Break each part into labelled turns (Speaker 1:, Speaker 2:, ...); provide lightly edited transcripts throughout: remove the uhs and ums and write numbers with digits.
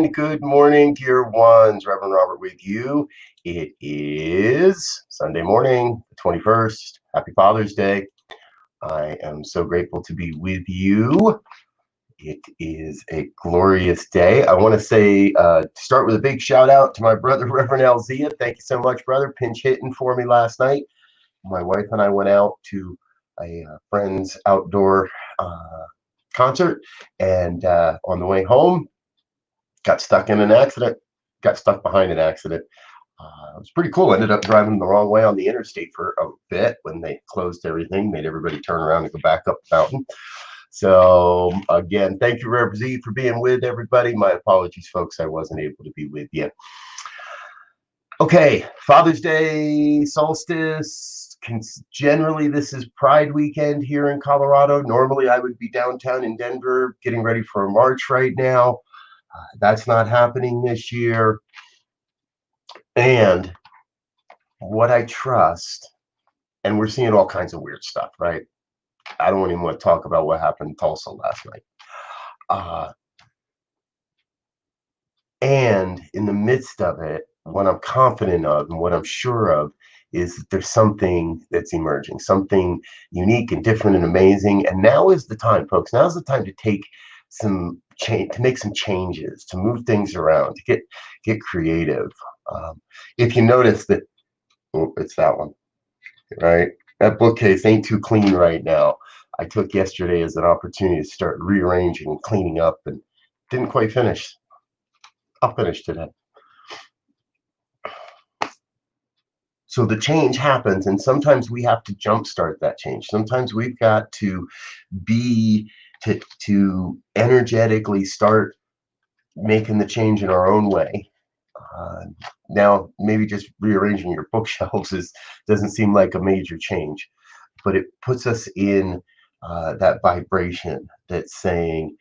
Speaker 1: good morning, dear ones. Reverend Robert with you. It is Sunday morning, the 21st. Happy Father's Day. I am so grateful to be with you. It is a glorious day. I want to say, start with a big shout out to my brother, Reverend Alzia. Thank you so much, brother. Pinch hitting for me last night. My wife and I went out to a friend's outdoor concert, and on the way home, got stuck in an accident, got stuck behind an accident. It was pretty cool. Ended up driving the wrong way on the interstate for a bit when they closed everything, made everybody turn around and go back up the mountain. So again, thank you, Rev Z, for being with everybody. My apologies, folks. I wasn't able to be with you. Okay, Father's Day, solstice. Generally, this is Pride weekend here in Colorado. Normally, I would be downtown in Denver getting ready for a march right now. That's not happening this year. And what I trust, and we're seeing all kinds of weird stuff, right? I don't even want to talk about what happened in Tulsa last night. And in the midst of it, what I'm confident of and what I'm sure of is that there's something that's emerging, something unique and different and amazing. And now is the time, folks. Now is the time to take some change, to make some changes, to move things around, to get creative. If you notice that, oh, it's that one, right? That bookcase ain't too clean right now. I took yesterday as an opportunity to start rearranging and cleaning up, and didn't quite finish. I'll finish today. So the change happens, and sometimes we have to jumpstart that change. Sometimes we've got to be to energetically start making the change in our own way. Now, maybe just rearranging your bookshelves doesn't seem like a major change, but it puts us in that vibration that's saying,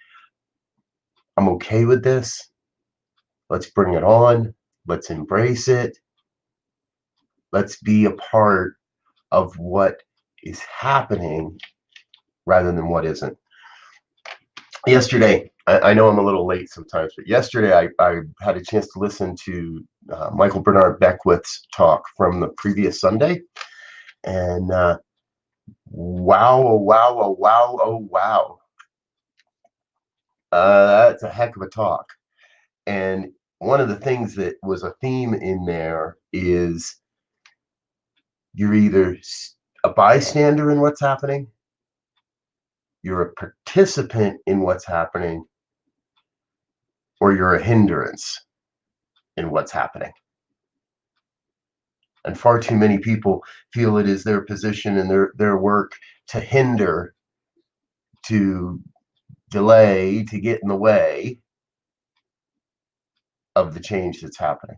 Speaker 1: I'm okay with this. Let's bring it on. Let's embrace it. Let's be a part of what is happening rather than what isn't. Yesterday, I know I'm a little late sometimes, but yesterday I had a chance to listen to Michael Bernard Beckwith's talk from the previous Sunday. And wow, oh, wow, oh, wow, oh, wow. That's a heck of a talk. And one of the things that was a theme in there is you're either a bystander in what's happening, you're a participant in what's happening, or you're a hindrance in what's happening. And far too many people feel it is their position and their work to hinder, to delay, to get in the way of the change that's happening.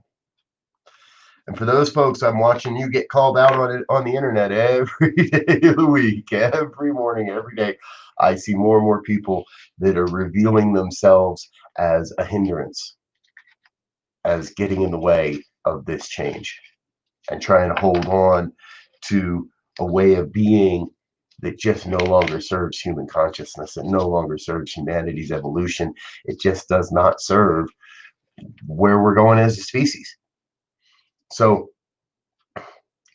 Speaker 1: And for those folks, I'm watching you get called out on it on the internet every day of the week, every morning, every day. I see more and more people that are revealing themselves as a hindrance, as getting in the way of this change, and trying to hold on to a way of being that just no longer serves human consciousness. It no longer serves humanity's evolution. It just does not serve where we're going as a species. So,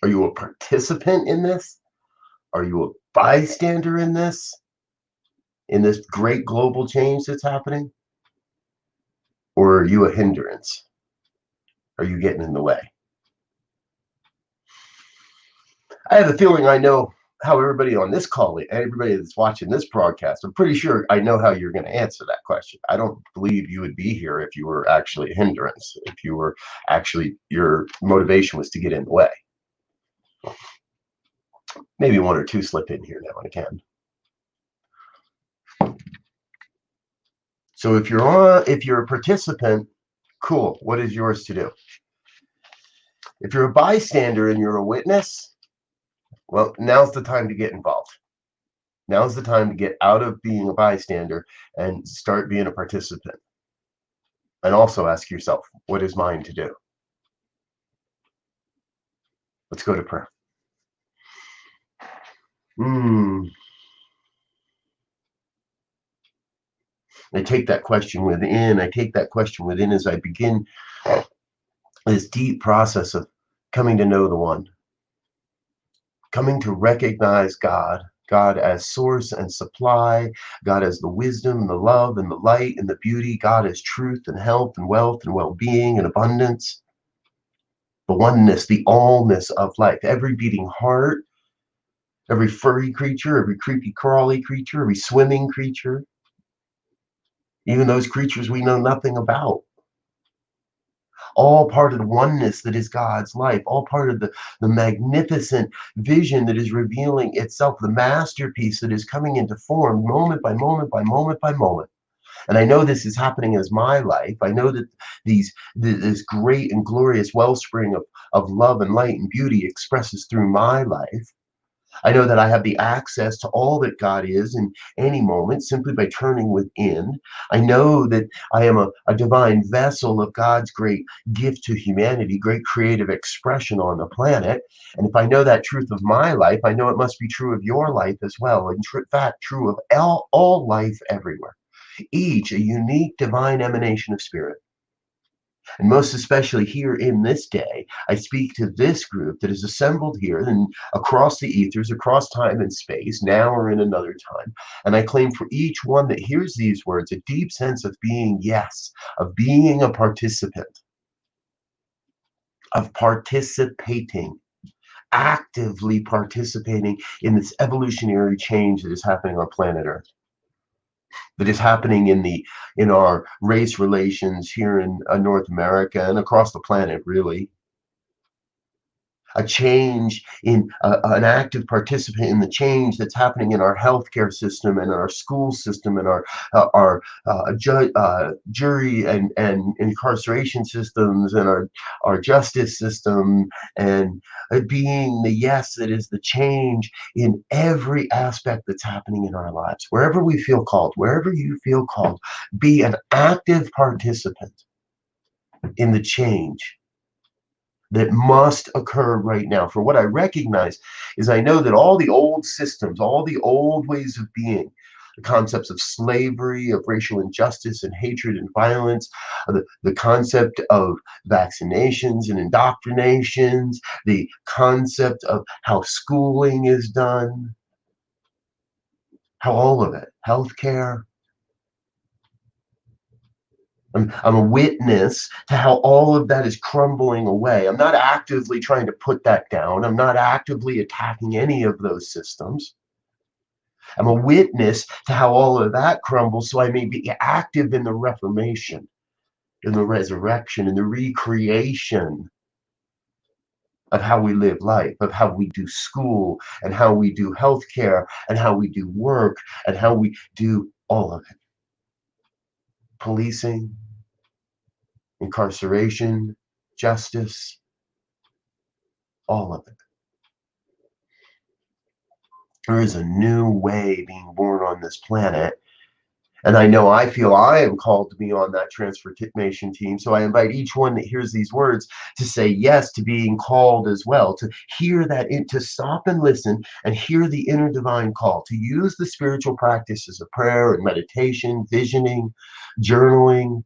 Speaker 1: are you a participant in this? Are you a bystander in this great global change that's happening? Or are you a hindrance? Are you getting in the way? I have a feeling I know how everybody on this call, everybody that's watching this broadcast, I'm pretty sure I know how you're going to answer that question. I don't believe you would be here if you were actually a hindrance, if you were actually, your motivation was to get in the way. Maybe one or two slip in here now and again. So if you're a participant, cool. What is yours to do? If you're a bystander and you're a witness, well, now's the time to get involved. Now's the time to get out of being a bystander and start being a participant. And also ask yourself, what is mine to do? Let's go to prayer. I take that question within. I take that question within as I begin this deep process of coming to know the one, coming to recognize God, God as source and supply, God as the wisdom, the love, and the light, and the beauty, God as truth and health and wealth and well-being and abundance, the oneness, the allness of life, every beating heart, every furry creature, every creepy crawly creature, every swimming creature, even those creatures we know nothing about. All part of the oneness that is God's life, all part of the magnificent vision that is revealing itself, the masterpiece that is coming into form moment by moment by moment by moment. And I know this is happening as my life. I know that this great and glorious wellspring of love and light and beauty expresses through my life. I know that I have the access to all that God is in any moment simply by turning within. I know that I am a divine vessel of God's great gift to humanity, great creative expression on the planet. And if I know that truth of my life, I know it must be true of your life as well. In fact, true of all life everywhere. Each a unique divine emanation of spirit. And most especially here in this day, I speak to this group that is assembled here and across the ethers, across time and space, now or in another time. And I claim for each one that hears these words a deep sense of being, yes, of being a participant, of participating, actively participating in this evolutionary change that is happening on planet Earth, that is happening in our race relations here in North America and across the planet, really. A change in an active participant in the change that's happening in our healthcare system and our school system and our jury and incarceration systems and our justice system, and being the yes that is the change in every aspect that's happening in our lives. Wherever we feel called, wherever you feel called, be an active participant in the change that must occur right now. For what I recognize is I know that all the old systems, all the old ways of being, the concepts of slavery, of racial injustice and hatred and violence, the concept of vaccinations and indoctrinations, the concept of how schooling is done, how all of it, healthcare, I'm a witness to how all of that is crumbling away. I'm not actively trying to put that down. I'm not actively attacking any of those systems. I'm a witness to how all of that crumbles so I may be active in the reformation, in the resurrection, in the recreation of how we live life, of how we do school, and how we do healthcare, and how we do work, and how we do all of it. Policing, incarceration, justice, all of it. There is a new way being born on this planet. And I know I feel I am called to be on that transformation team. So I invite each one that hears these words to say yes to being called as well, to hear that, to stop and listen and hear the inner divine call, to use the spiritual practices of prayer and meditation, visioning, journaling,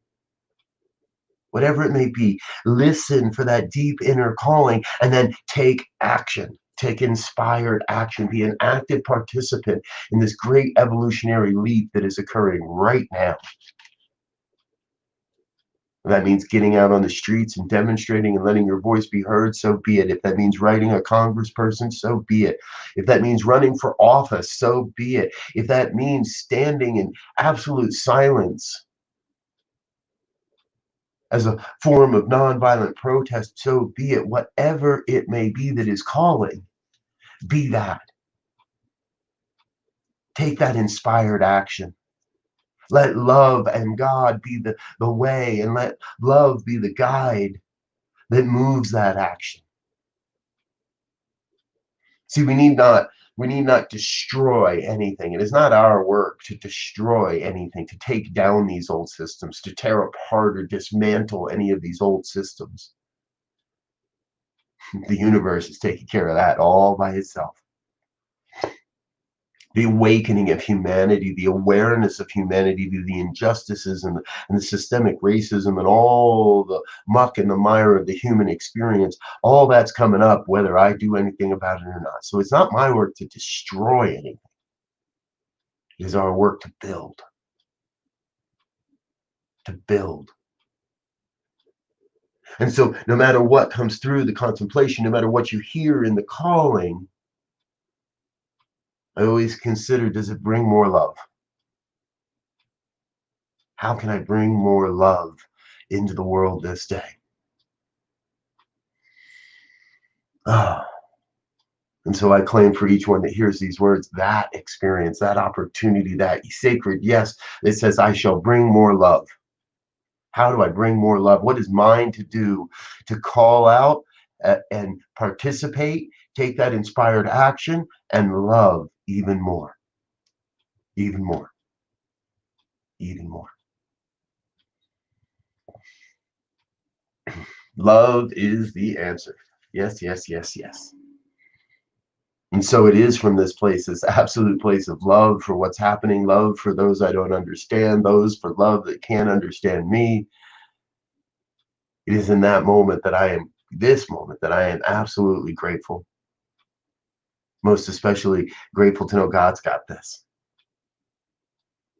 Speaker 1: whatever it may be. Listen for that deep inner calling and then take action. Take inspired action. Be an active participant in this great evolutionary leap that is occurring right now. If that means getting out on the streets and demonstrating and letting your voice be heard, so be it. If that means writing a congressperson, so be it. If that means running for office, so be it. If that means standing in absolute silence as a form of nonviolent protest, so be it. Whatever it may be that is calling, be that. Take that inspired action. Let love and God be the way, and let love be the guide that moves that action. See, we need not destroy anything. It is not our work to destroy anything, to take down these old systems, to tear apart or dismantle any of these old systems. The universe is taking care of that all by itself. the awakening of humanity, the awareness of humanity to the injustices and the systemic racism and all the muck and the mire of the human experience. All that's coming up whether I do anything about it or not. So it's not my work to destroy anything. It is our work to build. To build. And so no matter what comes through the contemplation, no matter what you hear in the calling, I always consider, does it bring more love? How can I bring more love into the world this day? Ah. And so I claim for each one that hears these words, that experience, that opportunity, that sacred yes, that says, I shall bring more love. How do I bring more love? What is mine to do to call out and participate, take that inspired action and love even more, even more, even more. Love is the answer. Yes, yes, yes, yes. And so it is from this place, this absolute place of love for what's happening, love for those I don't understand, those for love that can't understand me. It is in that moment that this moment that I am absolutely grateful. Most especially grateful to know God's got this.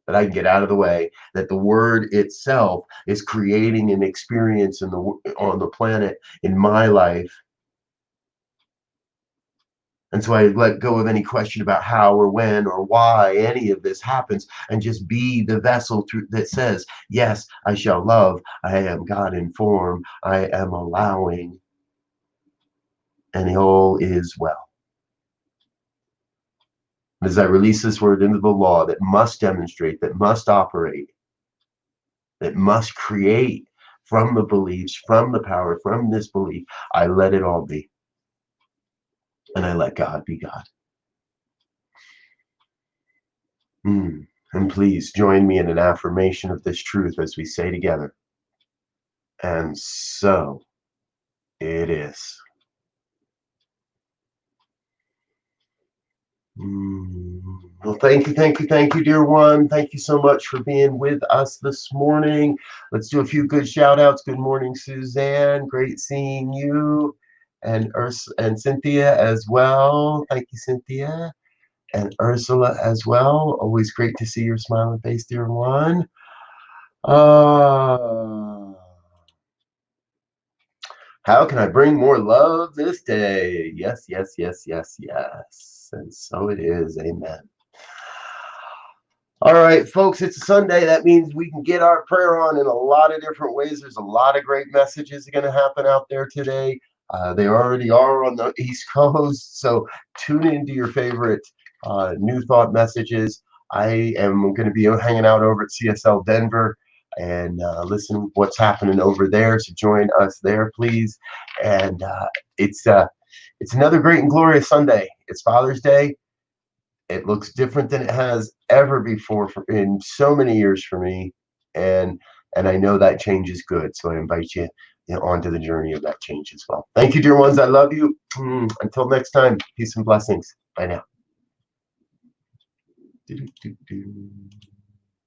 Speaker 1: That I can get out of the way, that the word itself is creating an experience on the planet, in my life. And so I let go of any question about how or when or why any of this happens and just be the vessel that says, yes, I shall love. I am God in form. I am allowing. And all is well. As I release this word into the law that must demonstrate, that must operate, that must create from the beliefs, from the power, from this belief, I let it all be. And I let God be God. And please join me in an affirmation of this truth as we say together. And so it is. Well, thank you, dear one. Thank you so much for being with us this morning. Let's do a few good shout outs. Good morning, Suzanne. Great seeing you. And and Cynthia as well. Thank you, Cynthia. And Ursula as well. Always great to see your smiling face, dear one. How can I bring more love this day? Yes, yes, yes, yes, yes. And so it is. Amen. All right, folks, it's a Sunday. That means we can get our prayer on in a lot of different ways. There's a lot of great messages going to happen out there today. They already are on the East Coast. So tune into your favorite New Thought messages. I am going to be hanging out over at CSL Denver and listen to what's happening over there. So join us there, please. And it's another great and glorious Sunday. It's Father's Day. It looks different than it has ever before in so many years for me, and I know that change is good. So I invite you, onto the journey of that change as well. Thank you, dear ones. I love you. Until next time, peace and blessings. Bye now.